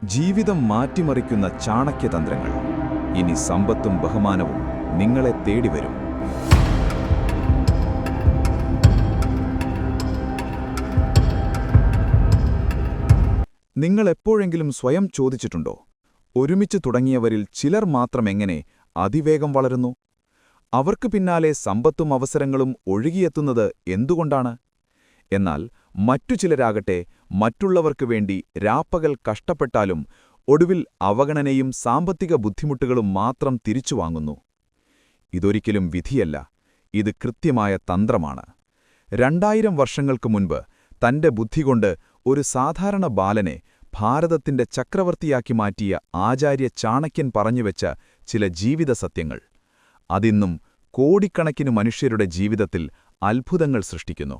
ജീവിതം മാറ്റിമറിക്കുന്ന ചാണക്യതന്ത്രങ്ങൾ. ഇനി സമ്പത്തും ബഹുമാനവും നിങ്ങളെ തേടിവരും. നിങ്ങൾ എപ്പോഴെങ്കിലും സ്വയം ചോദിച്ചിട്ടുണ്ടോ, ഒരുമിച്ച് തുടങ്ങിയവരിൽ ചിലർ മാത്രം എങ്ങനെ അതിവേഗം വളരുന്നു? അവർക്ക് പിന്നാലെ സമ്പത്തും അവസരങ്ങളും ഒഴുകിയെത്തുന്നത് എന്തുകൊണ്ടാണ്? എന്നാൽ മറ്റു ചിലരാകട്ടെ മറ്റുള്ളവർക്കു വേണ്ടി രാപ്പകൽ കഷ്ടപ്പെട്ടാലും ഒടുവിൽ അവഗണനയും സാമ്പത്തിക ബുദ്ധിമുട്ടുകളും മാത്രം തിരിച്ചുവാങ്ങുന്നു. ഇതൊരിക്കലും വിധിയല്ല, ഇത് കൃത്യമായ തന്ത്രമാണ്. 2000 വർഷങ്ങൾക്ക് മുൻപ് തന്റെ ബുദ്ധികൊണ്ട് ഒരു സാധാരണ ബാലനെ ഭാരതത്തിന്റെ ചക്രവർത്തിയാക്കി മാറ്റിയ ആചാര്യ ചാണക്യൻ പറഞ്ഞുവെച്ച ചില ജീവിത സത്യങ്ങൾ അതിന്നും കോടിക്കണക്കിന് മനുഷ്യരുടെ ജീവിതത്തിൽ അത്ഭുതങ്ങൾ സൃഷ്ടിക്കുന്നു.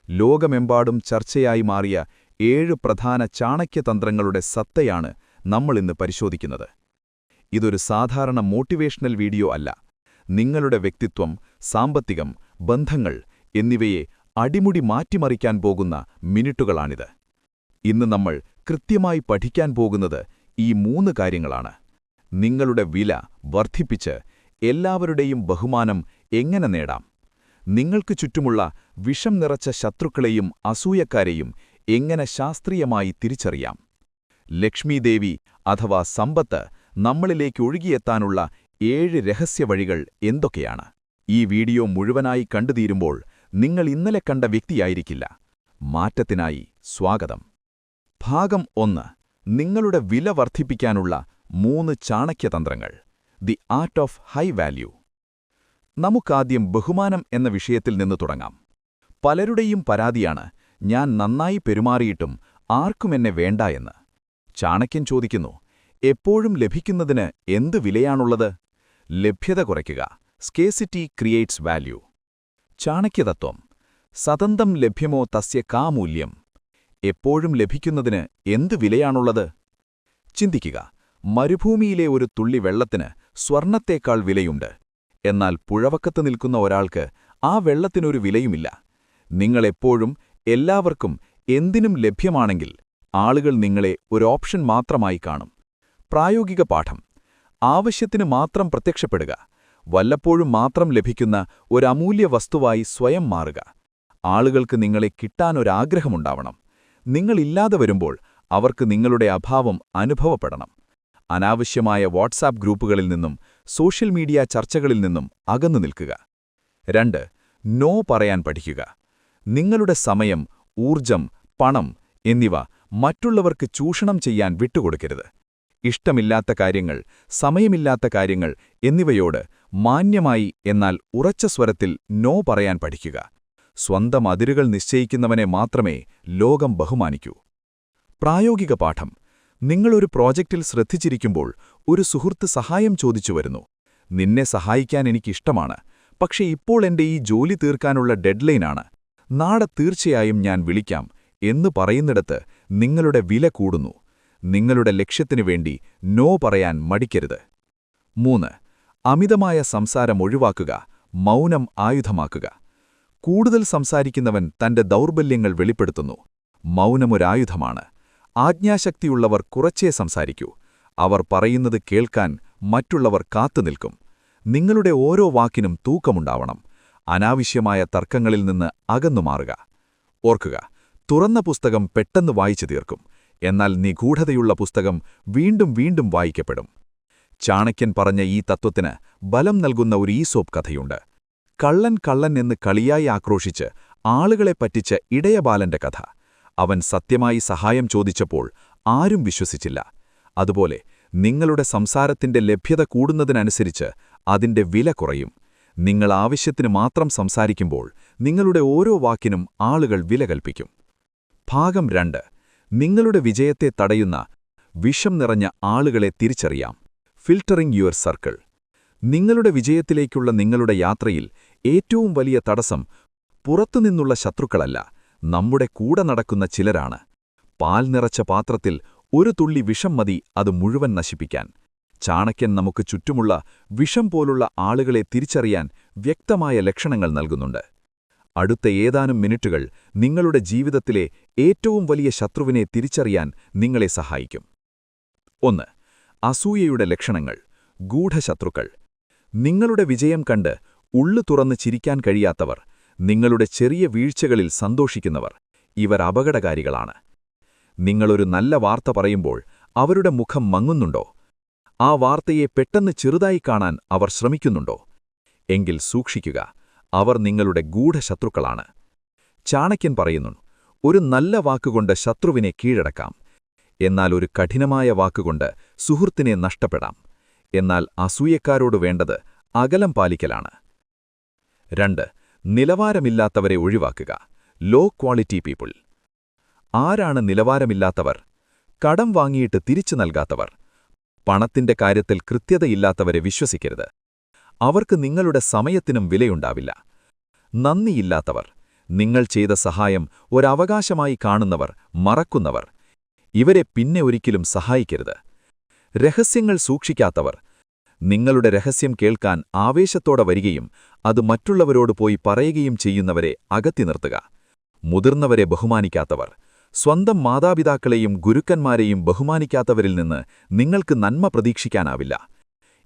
ലോകമെമ്പാടും ചർച്ചയായി മാറിയ 7 പ്രധാന ചാണക്യതന്ത്രങ്ങളുടെ സത്തയാണ് നമ്മളിന്ന് പരിശോധിക്കുന്നത്. ഇതൊരു സാധാരണ മോട്ടിവേഷണൽ വീഡിയോ അല്ല. നിങ്ങളുടെ വ്യക്തിത്വം, സാമ്പത്തികം, ബന്ധങ്ങൾ എന്നിവയെ അടിമുടി മാറ്റിമറിക്കാൻ പോകുന്ന മിനിറ്റുകളാണിത്. ഇന്ന് നമ്മൾ കൃത്യമായി പഠിക്കാൻ പോകുന്നത് ഈ 3 കാര്യങ്ങളാണ്. നിങ്ങളുടെ വില വർദ്ധിപ്പിച്ച് എല്ലാവരുടെയും ബഹുമാനം എങ്ങനെ നേടാം? നിങ്ങൾക്ക് ചുറ്റുമുള്ള വിഷം നിറച്ച ശത്രുക്കളെയും അസൂയക്കാരെയും എങ്ങനെ ശാസ്ത്രീയമായി തിരിച്ചറിയാം? ലക്ഷ്മീദേവി അഥവാ സമ്പത്ത് നമ്മളിലേക്ക് ഒഴുകിയെത്താനുള്ള 7 രഹസ്യവഴികൾ എന്തൊക്കെയാണ്? ഈ വീഡിയോ മുഴുവനായി കണ്ടുതീരുമ്പോൾ നിങ്ങൾ ഇന്നലെ കണ്ട വ്യക്തിയായിരിക്കില്ല. മാറ്റത്തിനായി സ്വാഗതം. ഭാഗം 1. നിങ്ങളുടെ വില വർദ്ധിപ്പിക്കാനുള്ള 3 ചാണക്യതന്ത്രങ്ങൾ. The art of high value. നമുക്കാദ്യം ബഹുമാനം എന്ന വിഷയത്തിൽ നിന്ന് തുടങ്ങാം. പലരുടെയും പരാതിയാണ്, ഞാൻ നന്നായി പെരുമാറിയിട്ടും ആർക്കും എന്നെ വേണ്ട എന്ന്. ചാണക്യൻ ചോദിക്കുന്നു, എപ്പോഴും ലഭിക്കുന്നതിന് എന്ത് വിലയാണുള്ളത്? ലഭ്യത കുറയ്ക്കുക. Scarcity creates value. ചാണക്യതത്വം. സതന്തം ലഭ്യമോ തസ്യ കാ മൂല്യം. എപ്പോഴും ലഭിക്കുന്നതിന് എന്ത് വിലയാണുള്ളത്? ചിന്തിക്കുക. മരുഭൂമിയിലെ ഒരു തുള്ളി വെള്ളത്തിന് സ്വർണത്തേക്കാൾ വിലയുണ്ട്. എന്നാൽ പുഴവക്കത്ത് നിൽക്കുന്ന ഒരാൾക്ക് ആ വെള്ളത്തിനൊരു വിലയുമില്ല. നിങ്ങളെപ്പോഴും എല്ലാവർക്കും എന്തിനും ലഭ്യമാണെങ്കിൽ ആളുകൾ നിങ്ങളെ ഒരു ഓപ്ഷൻ മാത്രമായി കാണും. പ്രായോഗിക പാഠം. ആവശ്യത്തിന് മാത്രം പ്രത്യക്ഷപ്പെടുക. വല്ലപ്പോഴും മാത്രം ലഭിക്കുന്ന ഒരു അമൂല്യ വസ്തുവായി സ്വയം മാറുക. ആളുകൾക്ക് നിങ്ങളെ കിട്ടാനൊരാഗ്രഹമുണ്ടാവണം. നിങ്ങളില്ലാതെ വരുമ്പോൾ അവർക്ക് നിങ്ങളുടെ അഭാവം അനുഭവപ്പെടണം. അനാവശ്യമായ വാട്സാപ്പ് ഗ്രൂപ്പുകളിൽ നിന്നും സോഷ്യൽ മീഡിയ ചർച്ചകളിൽ നിന്നും അകന്നു നിൽക്കുക. 2. നോ പറയാൻ പഠിക്കുക. നിങ്ങളുടെ സമയം, ഊർജം, പണം എന്നിവ മറ്റുള്ളവർക്ക് ചൂഷണം ചെയ്യാൻ വിട്ടുകൊടുക്കരുത്. ഇഷ്ടമില്ലാത്ത കാര്യങ്ങൾ, സമയമില്ലാത്ത കാര്യങ്ങൾ എന്നിവയോട് മാന്യമായി എന്നാൽ ഉറച്ച സ്വരത്തിൽ നോ പറയാൻ പഠിക്കുക. സ്വന്തം അതിരുകൾ നിശ്ചയിക്കുന്നവനെ മാത്രമേ ലോകം ബഹുമാനിക്കൂ. പ്രായോഗിക പാഠം. നിങ്ങളൊരു പ്രോജക്റ്റിൽ ശ്രദ്ധിച്ചിരിക്കുമ്പോൾ ഒരു സുഹൃത്ത് സഹായം ചോദിച്ചു വരുന്നു. നിന്നെ സഹായിക്കാൻ എനിക്കിഷ്ടമാണ്, പക്ഷേ ഇപ്പോൾ എന്റെ ഈ ജോലി തീർക്കാനുള്ള ഡെഡ്ലൈനാണ്. നാളെ തീർച്ചയായും ഞാൻ വിളിക്കാം എന്ന് പറയുന്നിടത്ത് നിങ്ങളുടെ വില കൂടുന്നു. നിങ്ങളുടെ ലക്ഷ്യത്തിനു വേണ്ടി നോ പറയാൻ മടിക്കരുത്. 3. അമിതമായ സംസാരം ഒഴിവാക്കുക. മൗനം ആയുധമാക്കുക. കൂടുതൽ സംസാരിക്കുന്നവൻ തന്റെ ദൗർബല്യങ്ങൾ വെളിപ്പെടുത്തുന്നു. മൗനമൊരായുധമാണ്. ആജ്ഞാശക്തിയുള്ളവർ കുറച്ചേ സംസാരിക്കൂ. അവർ പറയുന്നത് കേൾക്കാൻ മറ്റുള്ളവർ കാത്തുനിൽക്കും. നിങ്ങളുടെ ഓരോ വാക്കിനും തൂക്കമുണ്ടാവണം. അനാവശ്യമായ തർക്കങ്ങളിൽ നിന്ന് അകന്നുമാറുക. ഓർക്കുക, തുറന്ന പുസ്തകം പെട്ടെന്ന് വായിച്ചു തീർക്കും. എന്നാൽ നിഗൂഢതയുള്ള പുസ്തകം വീണ്ടും വീണ്ടും വായിക്കപ്പെടും. ചാണക്യൻ പറഞ്ഞ ഈ തത്വത്തിന് ബലം നൽകുന്ന ഒരു ഈസോപ്പ് കഥയുണ്ട്. കള്ളൻ കള്ളൻ എന്ന് കളിയായി ആക്രോശിച്ച് ആളുകളെ പറ്റിച്ച ഇടയബാലന്റെ കഥ. അവൻ സത്യമായി സഹായം ചോദിച്ചപ്പോൾ ആരും വിശ്വസിച്ചില്ല. അതുപോലെ നിങ്ങളുടെ സംസാരത്തിന്റെ ലഭ്യത കൂടുന്നതിനനുസരിച്ച് അതിന്റെ വില കുറയും. നിങ്ങൾ ആവശ്യത്തിന് മാത്രം സംസാരിക്കുമ്പോൾ നിങ്ങളുടെ ഓരോ വാക്കിനും ആളുകൾ വില കൽപ്പിക്കും. ഭാഗം 2. നിങ്ങളുടെ വിജയത്തെ തടയുന്ന വിഷം നിറഞ്ഞ ആളുകളെ തിരിച്ചറിയാം. Filtering your circle. നിങ്ങളുടെ വിജയത്തിലേക്കുള്ള നിങ്ങളുടെ യാത്രയിൽ ഏറ്റവും വലിയ തടസ്സം പുറത്തുനിന്നുള്ള ശത്രുക്കളല്ല, നമ്മുടെ കൂടെ നടക്കുന്ന ചിലരാണ്. പാൽ നിറച്ച പാത്രത്തിൽ ഒരു തുള്ളി വിഷം മതി അത് മുഴുവൻ നശിപ്പിക്കാൻ. ചാണക്യൻ നമുക്ക് ചുറ്റുമുള്ള വിഷം പോലുള്ള ആളുകളെ തിരിച്ചറിയാൻ വ്യക്തമായ ലക്ഷണങ്ങൾ നൽകുന്നുണ്ട്. അടുത്ത ഏതാനും മിനിറ്റുകൾ നിങ്ങളുടെ ജീവിതത്തിലെ ഏറ്റവും വലിയ ശത്രുവിനെ തിരിച്ചറിയാൻ നിങ്ങളെ സഹായിക്കും. 1. അസൂയയുടെ ലക്ഷണങ്ങൾ. ഗൂഢശത്രുക്കൾ. നിങ്ങളുടെ വിജയം കണ്ട് ഉള്ളു തുറന്ന് ചിരിക്കാൻ കഴിയാത്തവർ, നിങ്ങളുടെ ചെറിയ വീഴ്ചകളിൽ സന്തോഷിക്കുന്നവർ, ഇവർ അപകടകാരികളാണ്. നിങ്ങളൊരു നല്ല വാർത്ത പറയുമ്പോൾ അവരുടെ മുഖം മങ്ങുന്നുണ്ടോ? ആ വാർത്തയെ പെട്ടെന്ന് ചെറുതായി കാണാൻ അവർ ശ്രമിക്കുന്നുണ്ടോ? എങ്കിൽ സൂക്ഷിക്കുക, അവർ നിങ്ങളുടെ ഗൂഢശത്രുക്കളാണ്. ചാണക്യൻ പറയുന്നു, ഒരു നല്ല വാക്കുകൊണ്ട് ശത്രുവിനെ കീഴടക്കാം, എന്നാൽ ഒരു കഠിനമായ വാക്കുകൊണ്ട് സുഹൃത്തിനെ നഷ്ടപ്പെടാം. എന്നാൽ അസൂയക്കാരോട് വേണ്ടത് അകലം പാലിക്കലാണ്. 2. നിലവാരമില്ലാത്തവരെ ഒഴിവാക്കുക. Low quality people. ആരാണ് നിലവാരമില്ലാത്തവർ? കടം വാങ്ങിയിട്ട് തിരിച്ചു നൽകാത്തവർ. പണത്തിന്റെ കാര്യത്തിൽ കൃത്യതയില്ലാത്തവരെ വിശ്വസിക്കരുത്. അവർക്ക് നിങ്ങളുടെ സമയത്തിനും വിലയുണ്ടാവില്ല. നന്ദിയില്ലാത്തവർ. നിങ്ങൾ ചെയ്ത സഹായം ഒരവകാശമായി കാണുന്നവർ, മറക്കുന്നവർ. ഇവരെ പിന്നെ ഒരിക്കലും സഹായിക്കരുത്. രഹസ്യങ്ങൾ സൂക്ഷിക്കാത്തവർ. നിങ്ങളുടെ രഹസ്യം കേൾക്കാൻ ആവേശത്തോടെ വരികയും അത് മറ്റുള്ളവരോട് പോയി പറയുകയും ചെയ്യുന്നവരെ അകറ്റി നിർത്തുക. മുതിർന്നവരെ ബഹുമാനിക്കാത്തവർ. സ്വന്തം മാതാപിതാക്കളെയും ഗുരുക്കന്മാരെയും ബഹുമാനിക്കാത്തവരിൽ നിന്ന് നിങ്ങൾക്ക് നന്മ പ്രതീക്ഷിക്കാനാവില്ല.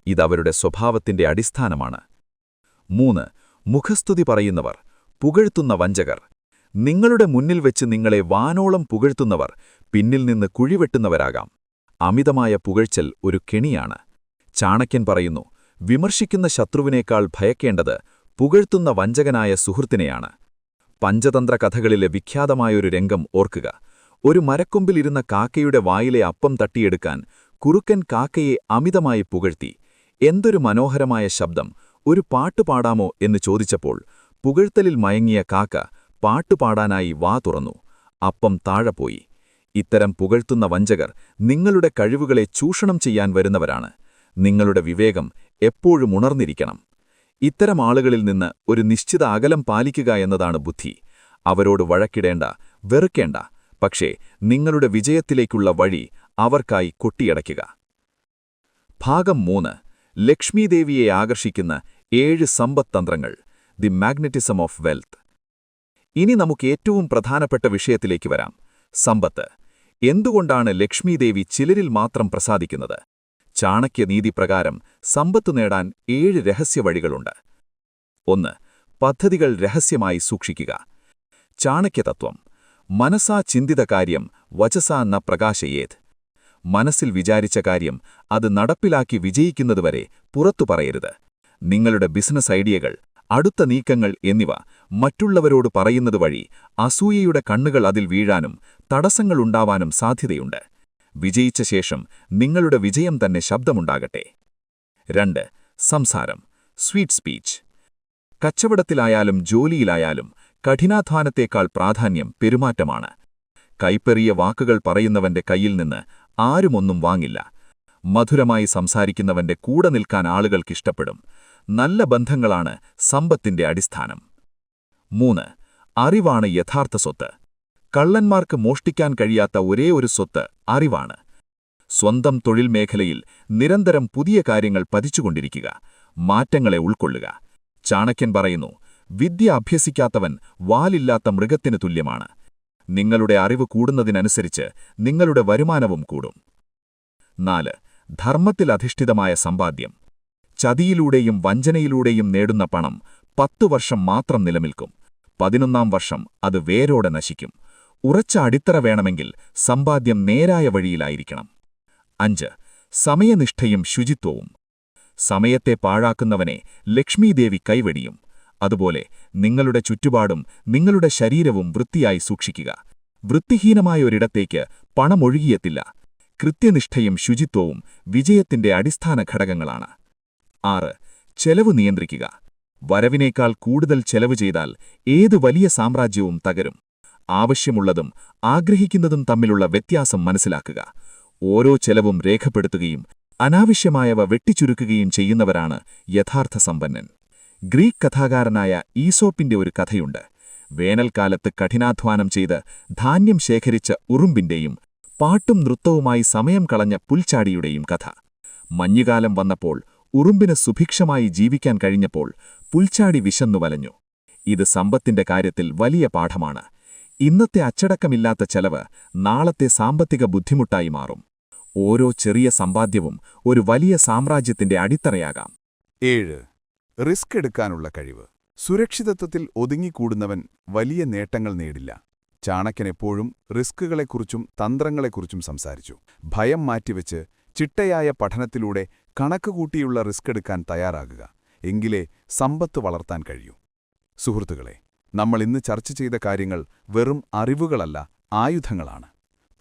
ഇതവരുടെ സ്വഭാവത്തിന്റെ അടിസ്ഥാനമാണ്. 3. മുഖസ്തുതി പറയുന്നവർ, പുകഴ്ത്തുന്ന വഞ്ചകർ. നിങ്ങളുടെ മുന്നിൽ വെച്ച് നിങ്ങളെ വാനോളം പുകഴ്ത്തുന്നവർ പിന്നിൽ നിന്ന് കുഴിവെട്ടുന്നവരാകാം. അമിതമായ പുകഴ്ച്ചൽ ഒരു കെണിയാണ്. ചാണക്യൻ പറയുന്നു, വിമർശിക്കുന്ന ശത്രുവിനേക്കാൾ ഭയക്കേണ്ടത് പുകഴ്ത്തുന്ന വഞ്ചകനായ സുഹൃത്തിനെയാണ്. പഞ്ചതന്ത്ര കഥകളിലെ വിഖ്യാതമായൊരു രംഗം ഓർക്കുക. ഒരു മരക്കൊമ്പിലിരുന്ന കാക്കയുടെ വായിലെ അപ്പം തട്ടിയെടുക്കാൻ കുറുക്കൻ കാക്കയെ അമിതമായി പുകഴ്ത്തി. എന്തൊരു മനോഹരമായ ശബ്ദം, ഒരു പാട്ട് പാടാമോ എന്ന് ചോദിച്ചപ്പോൾ പുകഴ്ത്തലിൽ മയങ്ങിയ കാക്ക പാട്ടുപാടാനായി വാ തുറന്നു. അപ്പം താഴെപ്പോയി. ഇത്തരം പുകഴ്ത്തുന്ന വഞ്ചകർ നിങ്ങളുടെ കഴിവുകളെ ചൂഷണം ചെയ്യാൻ വരുന്നവരാണ്. നിങ്ങളുടെ വിവേകം എപ്പോഴും ഉണർന്നിരിക്കണം. ഇത്തരം ആളുകളിൽ നിന്ന് ഒരു നിശ്ചിത അകലം പാലിക്കുക എന്നതാണ് ബുദ്ധി. അവരോട് വഴക്കിടേണ്ട, വെറുക്കേണ്ട, പക്ഷേ നിങ്ങളുടെ വിജയത്തിലേക്കുള്ള വഴി അവർക്കായി കൊട്ടിയടയ്ക്കുക. ഭാഗം 3. ലക്ഷ്മീദേവിയെ ആകർഷിക്കുന്ന 7 സമ്പത്തന്ത്രങ്ങൾ. The magnetism of wealth. ഇനി നമുക്ക് ഏറ്റവും പ്രധാനപ്പെട്ട വിഷയത്തിലേക്ക് വരാം. സമ്പത്ത്. എന്തുകൊണ്ടാണ് ലക്ഷ്മീദേവി ചിലരിൽ മാത്രം പ്രസാദിക്കുന്നത്? ചാണക്യനീതിപ്രകാരം സമ്പത്ത് നേടാൻ 7 രഹസ്യവഴികളുണ്ട്. 1. പദ്ധതികൾ രഹസ്യമായി സൂക്ഷിക്കുക. ചാണക്യതത്വം. മനസാ ചിന്തിത കാര്യം വചസാ ന പ്രകാശയേത്. മനസ്സിൽ വിചാരിച്ച കാര്യം അത് നടപ്പിലാക്കി വിജയിക്കുന്നതുവരെ പുറത്തു പറയരുത്. നിങ്ങളുടെ ബിസിനസ് ഐഡിയകൾ, അടുത്ത നീക്കങ്ങൾ എന്നിവ മറ്റുള്ളവരോട് പറയുന്നതുവഴി അസൂയയുടെ കണ്ണുകൾ അതിൽ വീഴാനും തടസ്സങ്ങളുണ്ടാവാനും സാധ്യതയുണ്ട്. വിജയിച്ച ശേഷം നിങ്ങളുടെ വിജയം തന്നെ ശബ്ദമുണ്ടാകട്ടെ. 2. സംസാരം. Sweet speech. കച്ചവടത്തിലായാലും ജോലിയിലായാലും കഠിനാധ്വാനത്തേക്കാൾ പ്രാധാന്യം പെരുമാറ്റമാണ്. കൈപ്പെറിയ വാക്കുകൾ പറയുന്നവന്റെ കയ്യിൽ നിന്ന് ആരുമൊന്നും വാങ്ങില്ല. മധുരമായി സംസാരിക്കുന്നവന്റെ കൂടെ നിൽക്കാൻ ആളുകൾക്കിഷ്ടപ്പെടും. നല്ല ബന്ധങ്ങളാണ് സമ്പത്തിന്റെ അടിസ്ഥാനം. 3. അറിവാണ് യഥാർത്ഥ സ്വത്ത്. കള്ളന്മാർക്ക് മോഷ്ടിക്കാൻ കഴിയാത്ത ഒരേ ഒരു സ്വത്ത് അറിവാണ്. സ്വന്തം തൊഴിൽ മേഖലയിൽ നിരന്തരം പുതിയ കാര്യങ്ങൾ പതിച്ചുകൊണ്ടിരിക്കുക, മാറ്റങ്ങളെ ഉൾക്കൊള്ളുക. ചാണക്യൻ പറയുന്നു, വിദ്യ അഭ്യസിക്കാത്തവൻ വാലില്ലാത്ത മൃഗത്തിനു തുല്യമാണ്. നിങ്ങളുടെ അറിവ് കൂടുന്നതിനനുസരിച്ച് നിങ്ങളുടെ വരുമാനവും കൂടും. 4. ധർമ്മത്തിൽ അധിഷ്ഠിതമായ സമ്പാദ്യം. ചതിയിലൂടെയും വഞ്ചനയിലൂടെയും നേടുന്ന പണം 10 വർഷം മാത്രം നിലനിൽക്കും. 11ാം വർഷം അത് വേരോടെ നശിക്കും. ഉറച്ച അടിത്തറ വേണമെങ്കിൽ സമ്പാദ്യം നേരായ വഴിയിലായിരിക്കണം. 5. സമയനിഷ്ഠയും ശുചിത്വവും. സമയത്തെ പാഴാക്കുന്നവനെ ലക്ഷ്മീദേവി കൈവെടിയും. അതുപോലെ നിങ്ങളുടെ ചുറ്റുപാടും നിങ്ങളുടെ ശരീരവും വൃത്തിയായി സൂക്ഷിക്കുക. വൃത്തിഹീനമായ ഒരിടത്തേക്ക് പണമൊഴുകിയെത്തില്ല. കൃത്യനിഷ്ഠയും ശുചിത്വവും വിജയത്തിന്റെ അടിസ്ഥാന ഘടകങ്ങളാണ്. 6. ചെലവ് നിയന്ത്രിക്കുക. വരവിനേക്കാൾ കൂടുതൽ ചെലവ് ചെയ്താൽ ഏതു വലിയ സാമ്രാജ്യവും തകരും. ആവശ്യമുള്ളതും ആഗ്രഹിക്കുന്നതും തമ്മിലുള്ള വ്യത്യാസം മനസ്സിലാക്കുക. ഓരോ ചെലവും രേഖപ്പെടുത്തുകയും അനാവശ്യമായവ വെട്ടിച്ചുരുക്കുകയും ചെയ്യുന്നവരാണ് യഥാർത്ഥ സമ്പന്നൻ. ഗ്രീക്ക് കഥാകാരനായ ഈസോപ്പിന്റെ ഒരു കഥയുണ്ട്. വേനൽക്കാലത്ത് കഠിനാധ്വാനം ചെയ്ത് ധാന്യം ശേഖരിച്ച ഉറുമ്പിന്റെയും പാട്ടും നൃത്തവുമായി സമയം കളഞ്ഞ പുൽച്ചാടിയുടെയും കഥ. മഞ്ഞുകാലം വന്നപ്പോൾ ഉറുമ്പിന് സുഭിക്ഷമായി ജീവിക്കാൻ കഴിഞ്ഞപ്പോൾ പുൽച്ചാടി വിശന്നു വലഞ്ഞു. ഇത് സമ്പത്തിന്റെ കാര്യത്തിൽ വലിയ പാഠമാണ്. ഇന്നത്തെ അച്ചടക്കമില്ലാത്ത ചെലവ് നാളത്തെ സാമ്പത്തിക ബുദ്ധിമുട്ടായി മാറും. ഓരോ ചെറിയ സമ്പാദ്യവും ഒരു വലിയ സാമ്രാജ്യത്തിന്റെ അടിത്തറയാകാം. 7. റിസ്ക് എടുക്കാനുള്ള കഴിവ്. സുരക്ഷിതത്വത്തിൽ ഒതുങ്ങിക്കൂടുന്നവൻ വലിയ നേട്ടങ്ങൾ നേടില്ല. ചാണക്യൻ എപ്പോഴും റിസ്കുകളെക്കുറിച്ചും തന്ത്രങ്ങളെക്കുറിച്ചും സംസാരിച്ചു. ഭയം മാറ്റിവെച്ച് ചിട്ടയായ പഠനത്തിലൂടെ കണക്കുകൂട്ടിയുള്ള റിസ്ക് എടുക്കാൻ തയ്യാറാകുക. എങ്കിലേ സമ്പത്ത് വളർത്താൻ കഴിയൂ. സുഹൃത്തുക്കളെ, നമ്മൾ ഇന്ന് ചർച്ച ചെയ്ത കാര്യങ്ങൾ വെറും അറിവുകളല്ല, ആയുധങ്ങളാണ്.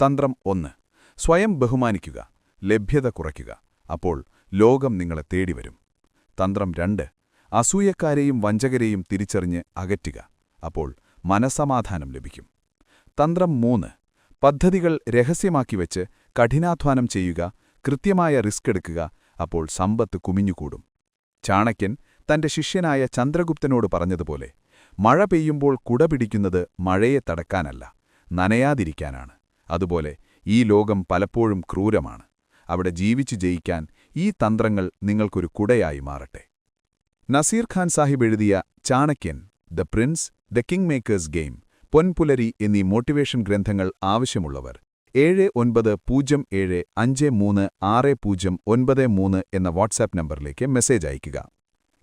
തന്ത്രം 1. സ്വയം ബഹുമാനിക്കുക, ലഭ്യത കുറയ്ക്കുക. അപ്പോൾ ലോകം നിങ്ങളെ തേടിവരും. തന്ത്രം 2. അസൂയക്കാരെയും വഞ്ചകരെയും തിരിച്ചറിഞ്ഞ് അകറ്റുക. അപ്പോൾ മനസ്സമാധാനം ലഭിക്കും. തന്ത്രം 3. പദ്ധതികൾ രഹസ്യമാക്കി വെച്ച് കഠിനാധ്വാനം ചെയ്യുക, കൃത്യമായ റിസ്ക് എടുക്കുക. അപ്പോൾ സമ്പത്ത് കുമിഞ്ഞുകൂടും. ചാണക്യൻ തന്റെ ശിഷ്യനായ ചന്ദ്രഗുപ്തനോട് പറഞ്ഞതുപോലെ, മഴ പെയ്യുമ്പോൾ കുട പിടിക്കുന്നത് മഴയെ തടക്കാനല്ല, നനയാതിരിക്കാനാണ്. അതുപോലെ ഈ ലോകം പലപ്പോഴും ക്രൂരമാണ്. അവിടെ ജീവിച്ചു ജയിക്കാൻ ഈ തന്ത്രങ്ങൾ നിങ്ങൾക്കൊരു കുടയായി മാറട്ടെ. നസീർ ഖാൻ സാഹിബ് എഴുതിയ Chanakyan, the prince, the king makers game, Ponpulari എന്നീ മോട്ടിവേഷൻ ഗ്രന്ഥങ്ങൾ ആവശ്യമുള്ളവർ 7950536093 എന്ന വാട്സാപ്പ് നമ്പറിലേക്ക് മെസ്സേജ് അയയ്ക്കുക.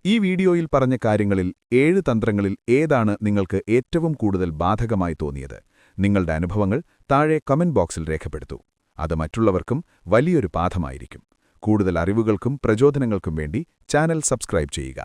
ഈ വീഡിയോയിൽ പറഞ്ഞ കാര്യങ്ങളിൽ 7 തന്ത്രങ്ങളിൽ ഏതാണ് നിങ്ങൾക്ക് ഏറ്റവും കൂടുതൽ ബാധകമായി തോന്നിയത്? നിങ്ങളുടെ അനുഭവങ്ങൾ താഴെ കമന്റ് ബോക്സിൽ രേഖപ്പെടുത്തൂ. അത് മറ്റുള്ളവർക്കും വലിയൊരു പാഠമായിരിക്കും. കൂടുതൽ അറിവുകൾക്കും പ്രചോദനങ്ങൾക്കും വേണ്ടി ചാനൽ സബ്സ്ക്രൈബ് ചെയ്യുക.